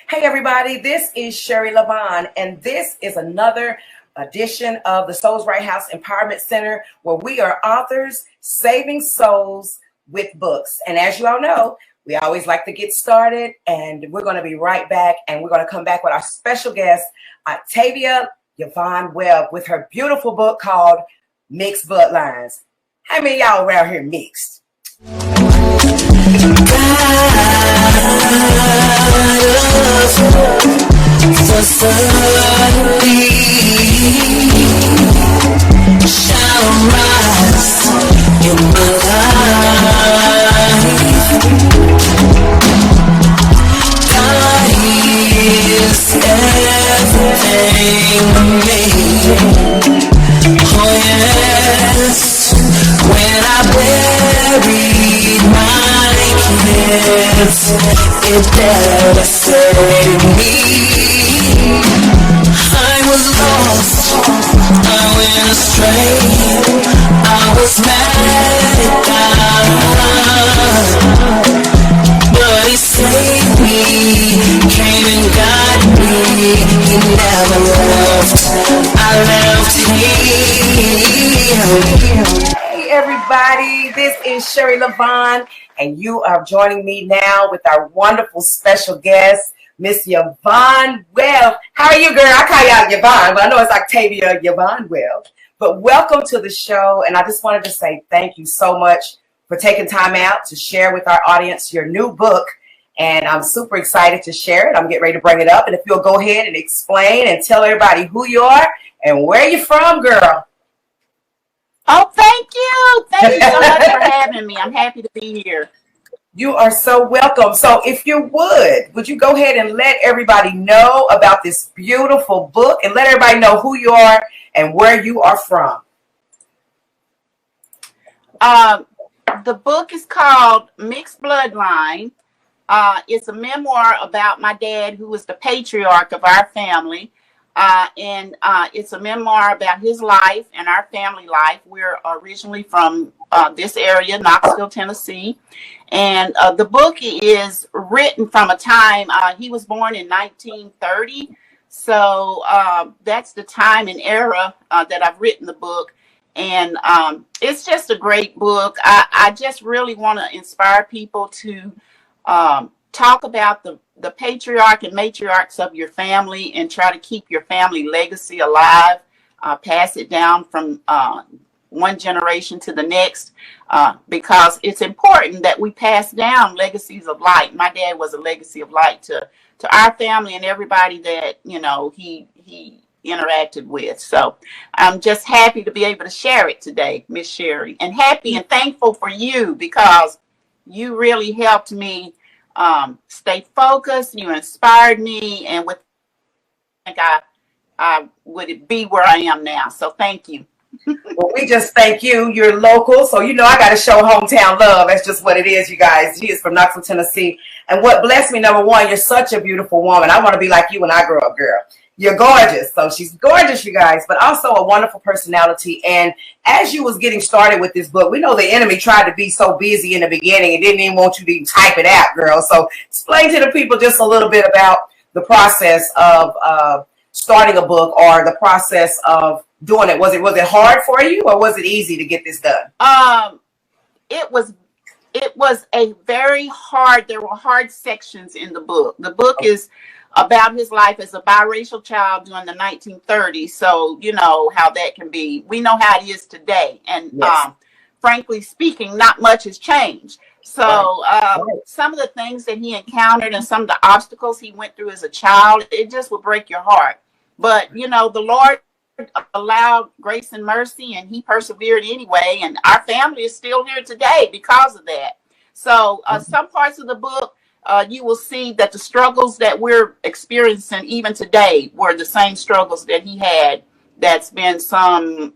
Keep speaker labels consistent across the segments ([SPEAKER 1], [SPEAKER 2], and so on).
[SPEAKER 1] Hey, everybody, this is Sherry Levon, and this is another edition of the Souls Right House Empowerment Center, where we are authors saving souls with books. And as you all know, we always like to get started, and we're going to be right back, and we're going to come back with our special guest, Octavia Yvonne Webb, with her beautiful book called Mixed Bloodlines. How many of y'all around here mixed? For suddenly shall rise in my life. God is everything to me. Oh yes, when I buried my kids, it devastated me. I was lost, I went astray, I was mad at God, but He saved me, came and got me. He never left, I left Him. Hey everybody, this is Sherry Levon, and you are joining me now with our wonderful special guest, Miss Yvonne Webb. How are you, girl? I call y'all Yvonne, but I know it's Octavia Yvonne Webb. But welcome to the show, and I just wanted to say thank you so much for taking time out to share with our audience your new book, and I'm super excited to share it. I'm getting ready to bring it up, and if you'll go ahead and explain and tell everybody who you are and where you're from, girl.
[SPEAKER 2] Oh, thank you. Thank you so much for having me. I'm happy to be here.
[SPEAKER 1] You are so welcome. So if you would you go ahead and let everybody know about this beautiful book and let everybody know who you are and where you are from?
[SPEAKER 2] The book is called Mixed Bloodline. It's a memoir about my dad, who was the patriarch of our family. And it's a memoir about his life and our family life. We're originally from this area, Knoxville, Tennessee. And the book is written from a time, he was born in 1930. So that's the time and era that I've written the book. And it's just a great book. I just really want to inspire people to talk about the patriarch and matriarchs of your family and try to keep your family legacy alive, pass it down from one generation to the next, because it's important that we pass down legacies of light. My dad was a legacy of light to our family and everybody that, you know, he interacted with. So I'm just happy to be able to share it today, Miss Sherry, and happy and thankful for you, because you really helped me stay focused. You inspired me, and with I would be where I am now. So thank you.
[SPEAKER 1] Well, we just thank you. You're local, so you know I got to show hometown love. That's just what it is, you guys. She is from Knoxville, Tennessee. And what blessed me, number one, you're such a beautiful woman. I want to be like you when I grow up, girl. You're gorgeous. So she's gorgeous, you guys, but also a wonderful personality. And as you was getting started with this book, we know the enemy tried to be so busy in the beginning and didn't even want you to even type it out, girl. So explain to the people just a little bit about the process of starting a book, or the process of doing it. Was it hard for you, or was it easy to get this done?
[SPEAKER 2] It was a very hard. There were hard sections in the book. The book is about his life as a biracial child during the 1930s. So you know how that can be. We know how it is today, and yes. Frankly speaking, not much has changed. So some of the things that he encountered and some of the obstacles he went through as a child, it just would break your heart. But you know, the Lord allowed grace and mercy, and he persevered anyway, and our family is still here today because of that. So some parts of the book, you will see that the struggles that we're experiencing even today were the same struggles that he had. That's been some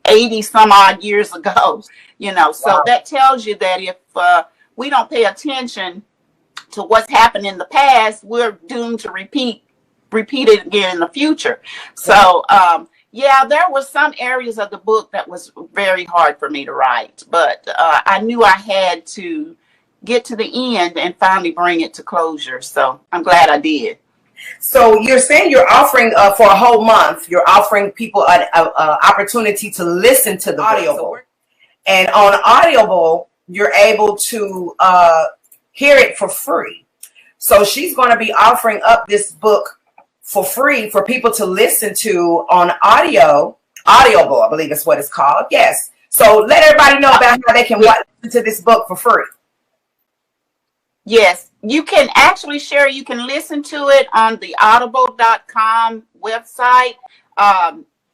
[SPEAKER 2] 80 some odd years ago, you know. So that tells you that if we don't pay attention to what's happened in the past, we're doomed to repeat it again in the future. So yeah, there were some areas of the book that was very hard for me to write, but I knew I had to get to the end and finally bring it to closure. So I'm glad I did.
[SPEAKER 1] So you're saying you're offering for a whole month, you're offering people an opportunity to listen to the Audible. And on Audible, you're able to hear it for free. So she's going to be offering up this book for free for people to listen to on Audible, I believe is what it's called. Yes. So let everybody know about how they can listen to this book for free.
[SPEAKER 2] Yes, you can actually share. You can listen to it on the audible.com website.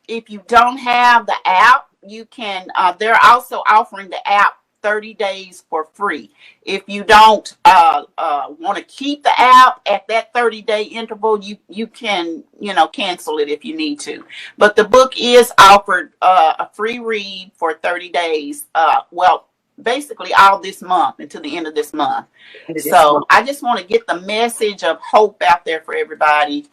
[SPEAKER 2] If you don't have the app, you can, they're also offering the app 30 days for free. If you don't want to keep the app at that 30-day interval, you can, cancel it if you need to. But the book is offered a free read for 30 days. Basically all this month until the end of this month. So I just want to get the message of hope out there for everybody.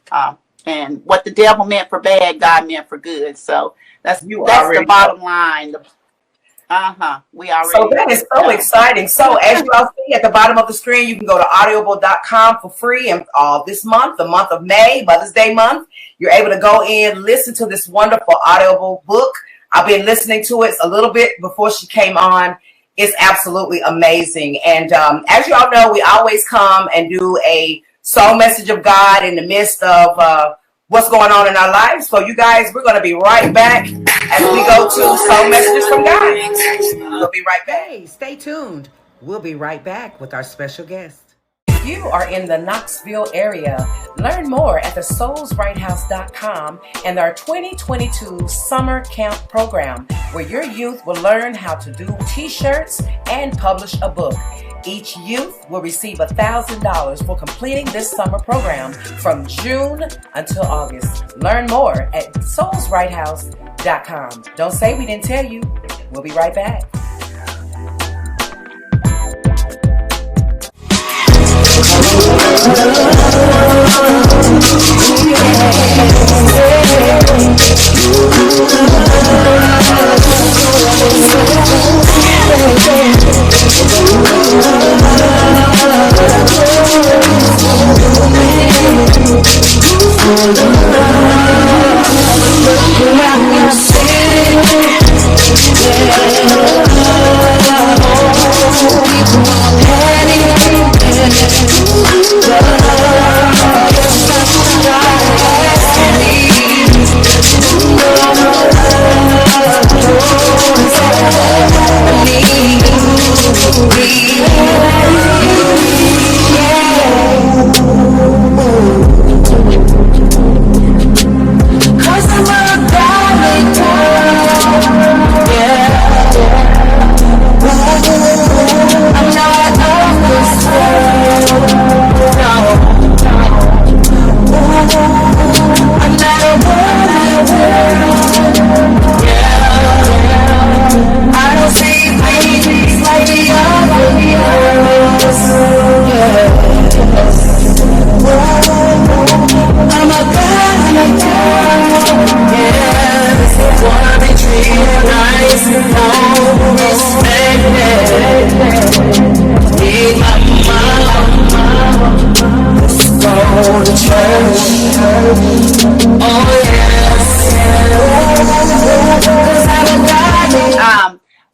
[SPEAKER 2] And what the devil meant for bad, God meant for good. So that's the bottom line. We already.
[SPEAKER 1] So that is so exciting. So as you all see at the bottom of the screen, you can go to audible.com for free. And this month, the month of May, Mother's Day month, you're able to go in, listen to this wonderful Audible book. I've been listening to it a little bit before she came on. It's absolutely amazing. And as you all know, we always come and do a soul message of God in the midst of what's going on in our lives. So you guys, we're going to be right back as we go to soul messages from God. We'll be right back.
[SPEAKER 3] Hey, stay tuned. We'll be right back with our special guest.
[SPEAKER 1] If you are in the Knoxville area, learn more at thesoulsrighthouse.com and our 2022 Summer Camp Program, where your youth will learn how to do t-shirts and publish a book. Each youth will receive $1,000 for completing this summer program from June until August. Learn more at soulsrighthouse.com. Don't say we didn't tell you. We'll be right back.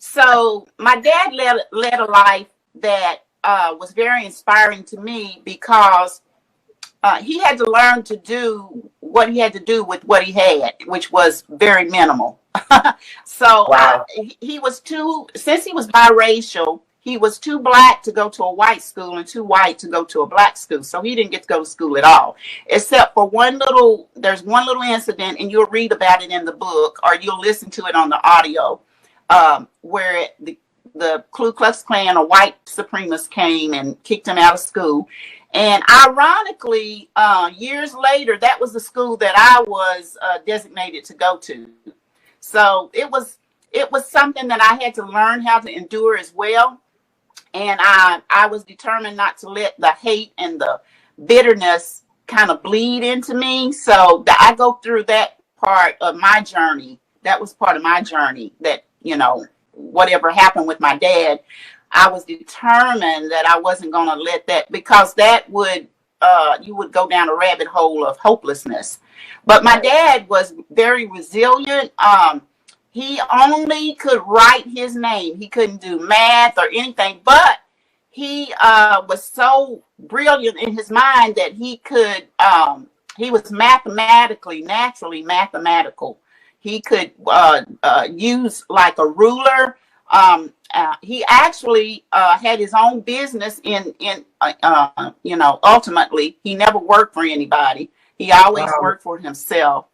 [SPEAKER 2] So my dad led a life that was very inspiring to me because he had to learn to do what he had to do with what he had, which was very minimal. So
[SPEAKER 1] wow.
[SPEAKER 2] He was since he was biracial, he was too black to go to a white school and too white to go to a black school. So he didn't get to go to school at all, except for there's one little incident, and you'll read about it in the book or you'll listen to it on the audio, where the Ku Klux Klan or white supremacists came and kicked him out of school. And ironically, years later, that was the school that I was designated to go to. So it was something that I had to learn how to endure as well. And I was determined not to let the hate and the bitterness kind of bleed into me. So I go through that part of my journey. That was part of my journey that, whatever happened with my dad, I was determined that I wasn't going to let that, because that would, you would go down a rabbit hole of hopelessness. But my dad was very resilient. He only could write his name. He couldn't do math or anything, but he was so brilliant in his mind that he was naturally mathematical. He could use like a ruler. He actually had his own business ultimately, he never worked for anybody. He always worked for himself.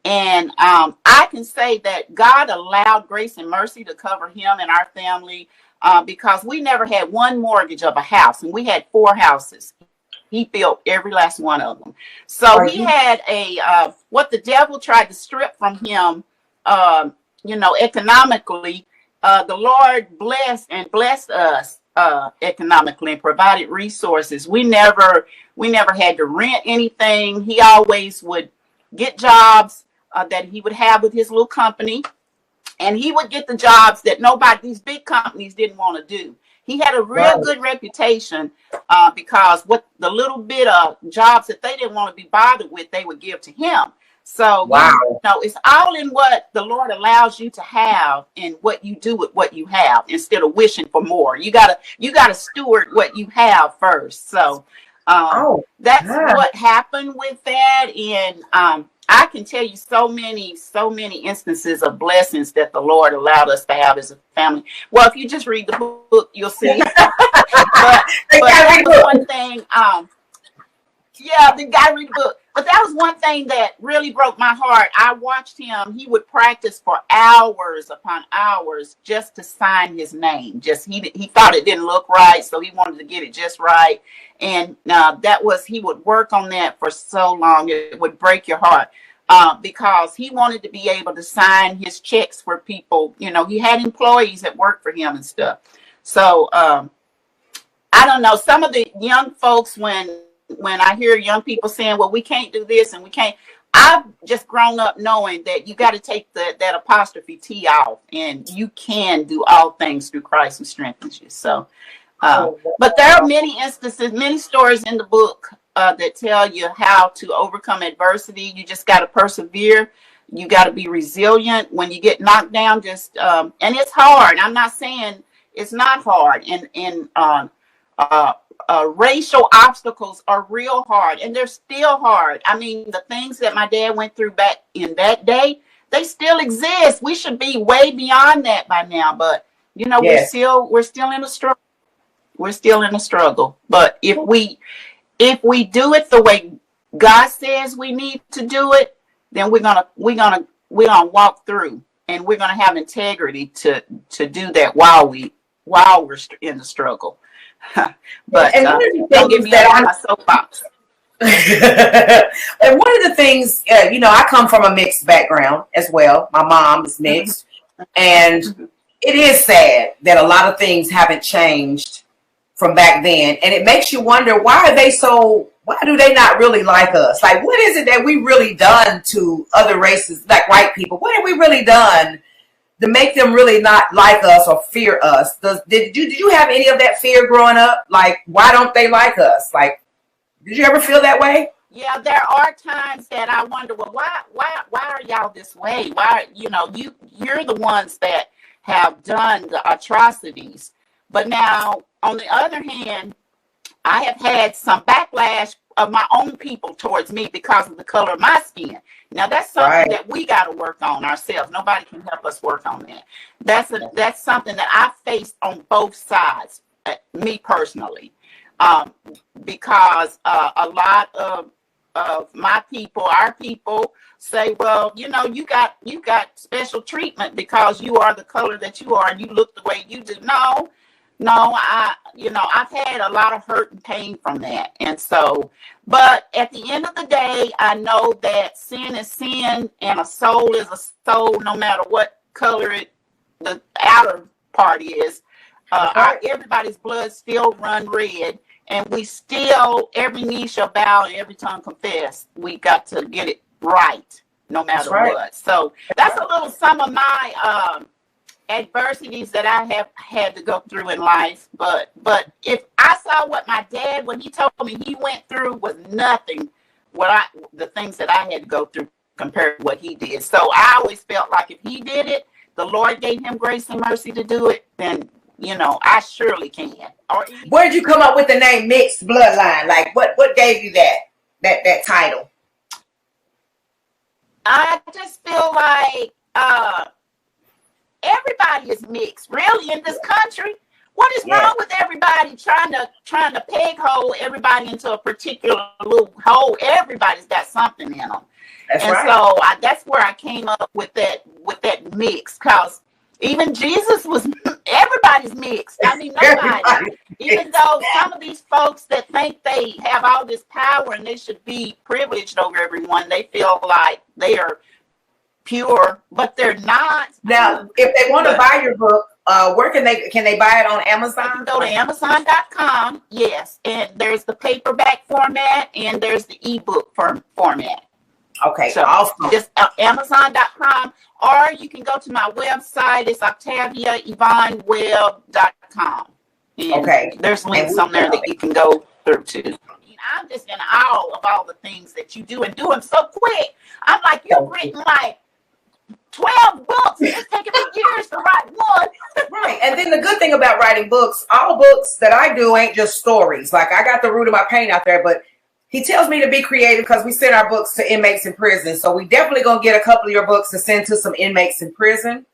[SPEAKER 2] And I can say that God allowed grace and mercy to cover him and our family, because we never had one mortgage of a house, and we had 4 houses. He built every last one of them. So he had what the devil tried to strip from him, economically. The Lord blessed us economically and provided resources. We never had to rent anything. He always would get jobs that he would have with his little company, and he would get the jobs that these big companies didn't want to do. He had a real good reputation because what the little bit of jobs that they didn't want to be bothered with, they would give to him. So, it's all in what the Lord allows you to have and what you do with what you have, instead of wishing for more. You gotta steward what you have first. So that's what happened with that. And I can tell you so many instances of blessings that the Lord allowed us to have as a family. Well, if you just read the book, you'll see. but that was one thing. The guy read the book. But that was one thing that really broke my heart. I watched him. He would practice for hours upon hours just to sign his name. He thought it didn't look right, so he wanted to get it just right. And he would work on that for so long. It would break your heart because he wanted to be able to sign his checks for people. He had employees that worked for him and stuff. So I don't know. Some of the young folks, when I hear young people saying, well, we can't do this and we can't, I've just grown up knowing that you got to take that apostrophe T off, and you can do all things through Christ who strengthens you. So, but there are many instances, many stories in the book that tell you how to overcome adversity. You just got to persevere. You got to be resilient when you get knocked down. And it's hard. I'm not saying it's not hard. Racial obstacles are real hard, and they're still hard. I mean, the things that my dad went through back in that day, they still exist. We should be way beyond that by now, but we're still in a struggle. We're still in a struggle. But if we do it the way God says we need to do it, then we're gonna walk through, and we're gonna have integrity to do that while we're in the struggle. But don't get me on my soapbox.
[SPEAKER 1] And one of the things, I come from a mixed background as well. My mom is mixed, and it is sad that a lot of things haven't changed from back then, and it makes you wonder, why do they not really like us? Like, what is it that we really done to other races, like white people? What have we really done to make them really not like us or fear us? Did you have any of that fear growing up? Like, why don't they like us? Like, did you ever feel that way?
[SPEAKER 2] Yeah, there are times that I wonder, well, why are y'all this way? Why, you're the ones that have done the atrocities. But now, on the other hand, I have had some backlash of my own people towards me because of the color of my skin. Now, that's something that we got to work on ourselves. Nobody can help us work on that. That's something that I faced on both sides, me personally, because a lot of my people, our people, say, well, you got special treatment because you are the color that you are and you look the way you do. No, I've had a lot of hurt and pain from that. And so, but at the end of the day, I know that sin is sin and a soul is a soul, no matter what color the outer part is. Everybody's blood still run red, and every knee shall bow and every tongue confess. We got to get it right, no matter what. So that's a little some of my adversities that I have had to go through in life, but if I saw what my dad, when he told me he went through, was nothing the things that I had to go through compared to what he did. So I always felt like if he did it, the Lord gave him grace and mercy to do it, then I surely can.
[SPEAKER 1] Where did you come up with the name Mixed Bloodline? Like what gave you that title?
[SPEAKER 2] I just feel like everybody is mixed, really, in this country. What is wrong with everybody trying to peg hole everybody into a particular little hole? Everybody's got something in them. That's right. So that's where I came up with that mix, because even Jesus was, everybody's mixed. I mean, nobody. Even though some of these folks that think they have all this power and they should be privileged over everyone, they feel like they are pure, but they're not.
[SPEAKER 1] Now, if they want to buy your book, where can they buy it on Amazon?
[SPEAKER 2] You can go to Amazon.com, yes, and there's the paperback format and there's the ebook format.
[SPEAKER 1] Okay,
[SPEAKER 2] so awesome. Just Amazon.com, or you can go to my website. It's OctaviaYvonneWebb.com. Okay, there's links on there that you can go through too. I'm just in awe of all the things that you do and do them so quick. I'm like, you've written like 12 books. It's taken me years to write one.
[SPEAKER 1] Right. And then the good thing about writing books, all books that I do ain't just stories. Like I got the root of my pain out there, but he tells me to be creative because we send our books to inmates in prison. So we definitely going to get a couple of your books to send to some inmates in prison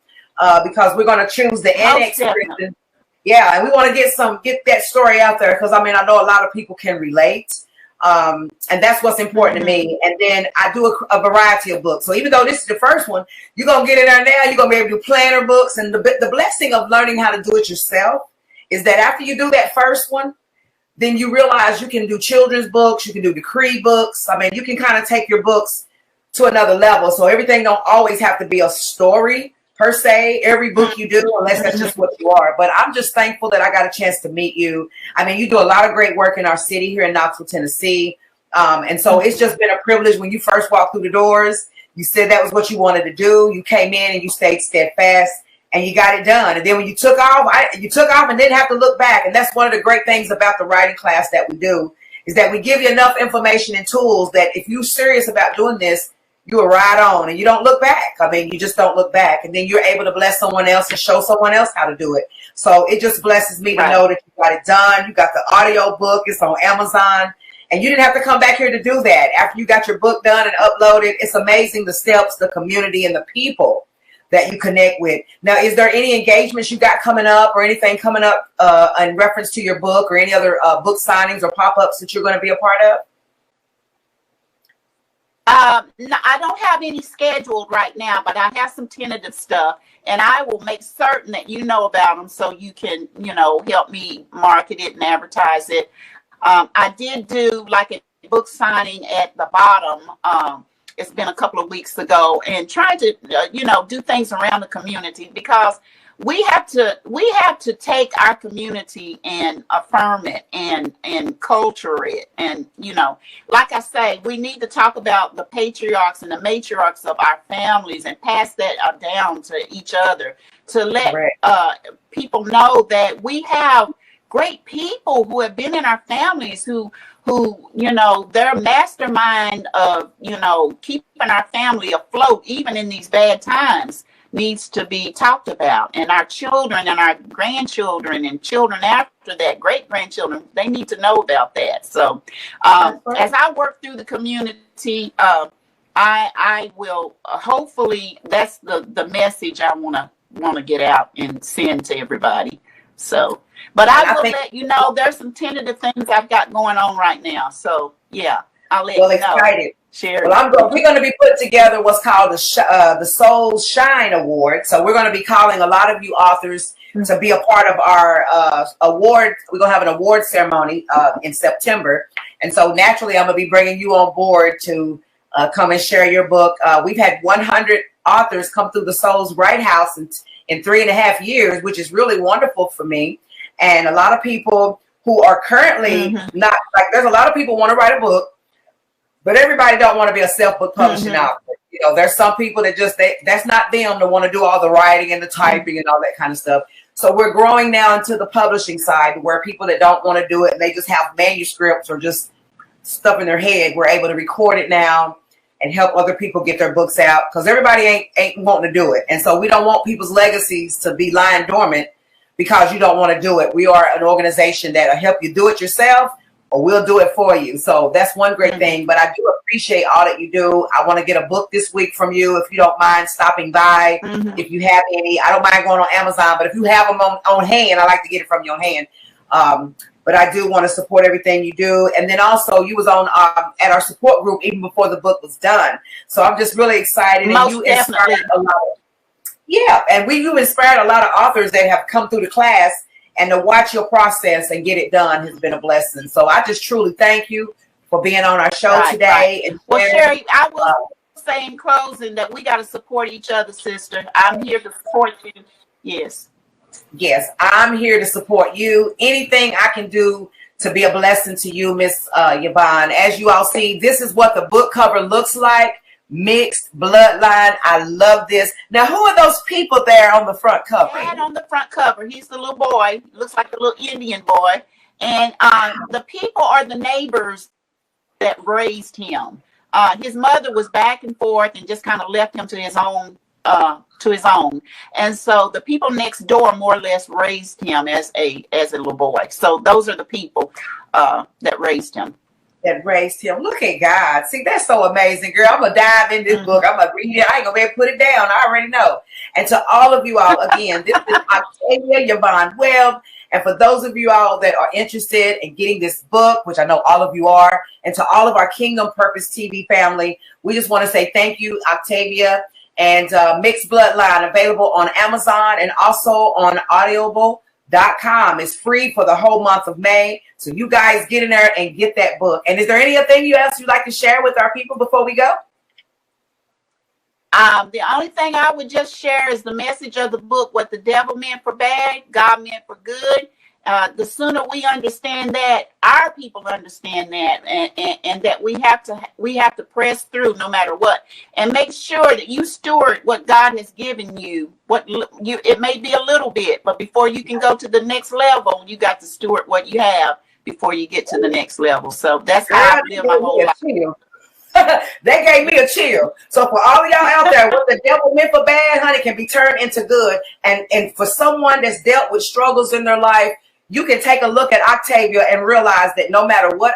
[SPEAKER 1] because we're going to choose the annex prison. Yeah, and we want to get that story out there because, I mean, I know a lot of people can relate. And that's what's important to me. And then I do a variety of books. So even though this is the first one, you're going to get in there now. You're going to be able to do planner books. And the blessing of learning how to do it yourself is that after you do that first one, then you realize you can do children's books. You can do decree books. I mean, you can kind of take your books to another level. So everything don't always have to be a story per se, every book you do, unless that's just what you are. But I'm just thankful that I got a chance to meet you. I mean, you do a lot of great work in our city here in Knoxville, Tennessee. And so it's just been a privilege when you first walked through the doors. You said that was what you wanted to do. You came in and you stayed steadfast and you got it done. And then when you took off and didn't have to look back. And that's one of the great things about the writing class that we do is that we give you enough information and tools that if you're serious about doing this, you are right on and you don't look back. I mean, you just don't look back. And then you're able to bless someone else and show someone else how to do it. So it just blesses me to know that you got it done. You got the audio book. It's on Amazon. And you didn't have to come back here to do that. After you got your book done and uploaded, it's amazing the steps, the community, and the people that you connect with. Now, is there any engagements you got coming up or anything coming up in reference to your book or any other book signings or pop-ups that you're going to be a part of?
[SPEAKER 2] No, I don't have any scheduled right now, but I have some tentative stuff, and I will make certain that you know about them so you can, help me market it and advertise it. I did do like a book signing at the bottom. It's been a couple of weeks ago, and trying to, do things around the community because we have to take our community and affirm it and culture it. And, like I say, we need to talk about the patriarchs and the matriarchs of our families and pass that down to each other to let people know that we have great people who have been in our families who their mastermind of, keeping our family afloat, even in these bad times, needs to be talked about. And our children and our grandchildren and children after that, great-grandchildren, they need to know about that. So as I work through the community, I will hopefully that's the message I want to get out and send to everybody. So, but I will let you know there's some tentative things I've got going on right now. So yeah, I'll let you know.
[SPEAKER 1] Excited.
[SPEAKER 2] Share.
[SPEAKER 1] Well, we're going to be putting together what's called the Soul Shine Award. So we're going to be calling a lot of you authors to be a part of our award. We're going to have an award ceremony in September. And so naturally, I'm going to be bringing you on board to come and share your book. We've had 100 authors come through the Soul's Write House in 3.5 years, which is really wonderful for me. And a lot of people who are currently not, like there's a lot of people want to write a book, but everybody don't want to be a self-book publishing author. You know, there's some people that just that's not them to want to do all the writing and the typing and all that kind of stuff. So we're growing now into the publishing side where people that don't want to do it and they just have manuscripts or just stuff in their head, we're able to record it now and help other people get their books out because everybody ain't wanting to do it. And so we don't want people's legacies to be lying dormant because you don't want to do it. We are an organization that'll help you do it yourself or we'll do it for you. So that's one great thing. But I do appreciate all that you do. I want to get a book this week from you if you don't mind stopping by. If you have any, I don't mind going on Amazon, but if you have them on hand, I like to get it from you on hand. But I do want to support everything you do. And then also you was on at our support group even before the book was done. So I'm just really excited.
[SPEAKER 2] Most
[SPEAKER 1] and you
[SPEAKER 2] definitely.
[SPEAKER 1] inspired a lot you inspired a lot of authors that have come through the class, and to watch your process and get it done has been a blessing. So I just truly thank you for being on our show today.
[SPEAKER 2] Right.
[SPEAKER 1] And
[SPEAKER 2] well, Sherry, I will say in closing that we got to support each other, sister. I'm here to support you. Yes.
[SPEAKER 1] Yes, I'm here to support you. Anything I can do to be a blessing to you, Miss Yvonne. As you all see, this is what the book cover looks like. Mixed Bloodline. I love this. Now, who are those people there on the front cover?
[SPEAKER 2] Dad on the front cover. He's the little boy. Looks like a little Indian boy. And the people are the neighbors that raised him. His mother was back and forth and just kind of left him to his own. And so the people next door more or less raised him as a little boy. So those are the people that raised him.
[SPEAKER 1] Look at God. See, that's so amazing, girl. I'm gonna dive in this book. I'm gonna read it. I ain't gonna be able to put it down. I already know. And to all of you all, again, this is Octavia Yvonne Webb. And for those of you all that are interested in getting this book, which I know all of you are, and to all of our Kingdom Purpose TV family, we just want to say thank you, Octavia. And Mixed Bloodline available on Amazon and also on Audible.com. It's free for the whole month of May. So you guys get in there and get that book. And is there anything else you'd like to share with our people before we go?
[SPEAKER 2] The only thing I would just share is the message of the book, what the devil meant for bad, God meant for good. The sooner we understand that, our people understand that, and that we have to press through no matter what, and make sure that you steward what God has given you. It may be a little bit, but before you can go to the next level, you got to steward what you have before you get to the next level. So that's how I live my whole life.
[SPEAKER 1] They gave me a chill. So for all of y'all out there, what the devil meant for bad, honey, can be turned into good. And for someone that's dealt with struggles in their life, you can take a look at Octavia and realize that no matter what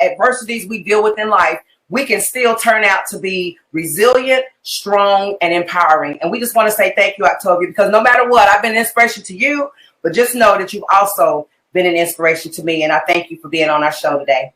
[SPEAKER 1] adversities we deal with in life, we can still turn out to be resilient, strong, and empowering. And we just want to say thank you, Octavia, because no matter what, I've been an inspiration to you, but just know that you've also been an inspiration to me. And I thank you for being on our show today.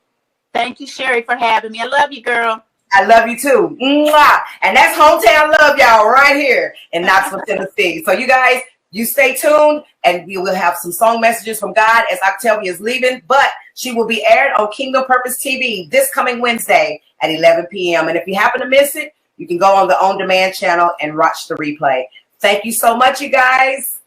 [SPEAKER 2] Thank you, Sherry, for having me. I love you, girl.
[SPEAKER 1] I love you too. Mwah! And that's hometown love, y'all, right here in Knoxville, Tennessee. So you guys, you stay tuned, and we will have some song messages from God as Octavia is leaving, but she will be aired on Kingdom Purpose TV this coming Wednesday at 11 p.m. And if you happen to miss it, you can go on the on-demand channel and watch the replay. Thank you so much, you guys.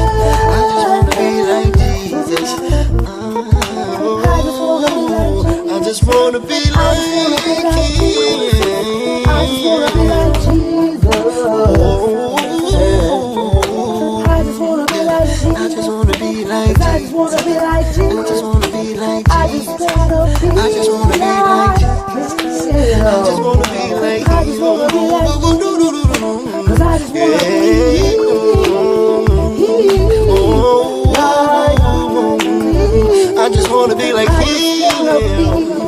[SPEAKER 4] wanna be like Jesus. I just wanna be like Him.
[SPEAKER 5] I just wanna be like Jesus. I just wanna be like Jesus.
[SPEAKER 4] I just wanna be like
[SPEAKER 5] I just wanna be like
[SPEAKER 4] I
[SPEAKER 5] Jesus.
[SPEAKER 4] just wanna be like
[SPEAKER 5] I just
[SPEAKER 4] Jesus.
[SPEAKER 5] wanna be
[SPEAKER 4] I just wanna be like
[SPEAKER 5] Jesus.
[SPEAKER 4] I just wanna be like
[SPEAKER 5] I just wanna be like Jesus. 'Cause I just wanna be
[SPEAKER 4] I just wanna be like Him.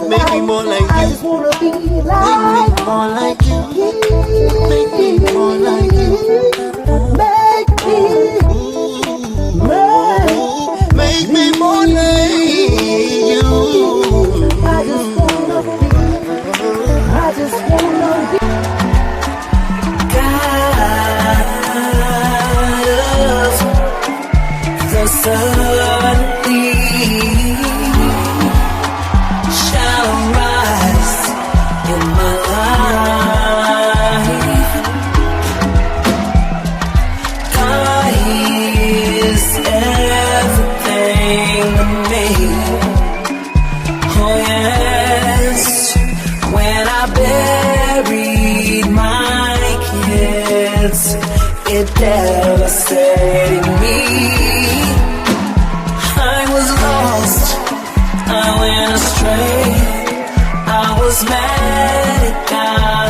[SPEAKER 4] Make me more like
[SPEAKER 5] I
[SPEAKER 4] You.
[SPEAKER 5] just wanna be
[SPEAKER 4] Make me
[SPEAKER 5] like
[SPEAKER 4] more like You. Make me more like You.
[SPEAKER 5] Make me
[SPEAKER 4] Make me more like You.
[SPEAKER 5] I just wanna be
[SPEAKER 6] the suddenly shall rise in my life. God is everything to me. Oh yes, when I buried my kids, it devastated me. I was lost, I went astray, I was mad at God.